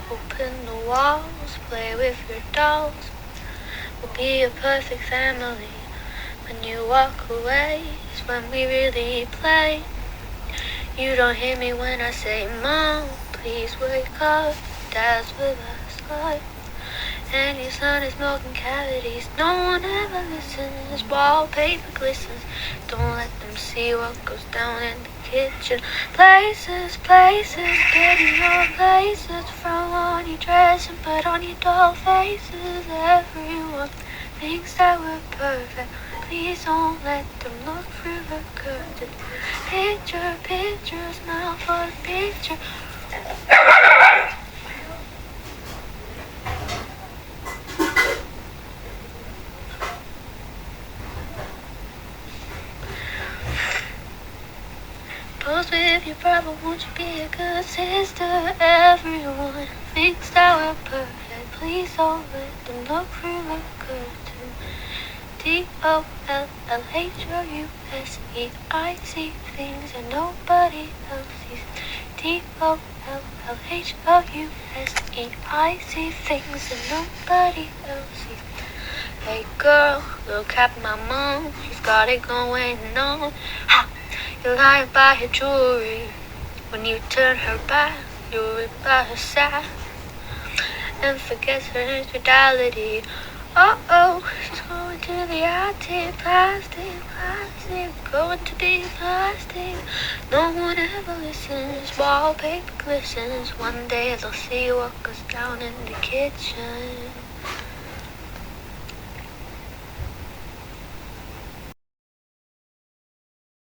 Open the walls, play with your dolls. We'll be a perfect family. When you walk away is when we really play. You don't hear me when I say, Mom, please wake up. Dad's with us live. And your son is milking cavities. No one ever listens. Wallpaper glistens. Don't let them see what goes down in the kitchen. Places, places, get in your places. Throw on your dress and put on your doll faces. Everyone thinks that we're perfect. Please don't let them look through the curtain. Picture, picture, smile for the picture. Pose with your brother, won't you be a good sister? Everyone thinks that we're perfect. Please don't let them look through the curtain. DOLLHOUSE. I see things that nobody else sees. DOLLHOUSE. I see things that nobody else sees. Hey girl, look at my mom. She's got it going on. Ha! You're lying by her jewelry. When you turn her back, you're right by her side. And forgets her infidelity. Uh-oh, she's going to the attic. Plastic, plastic, going to the plastic. No one ever listens. Wallpaper glistens. One day they'll see what goes down in the kitchen.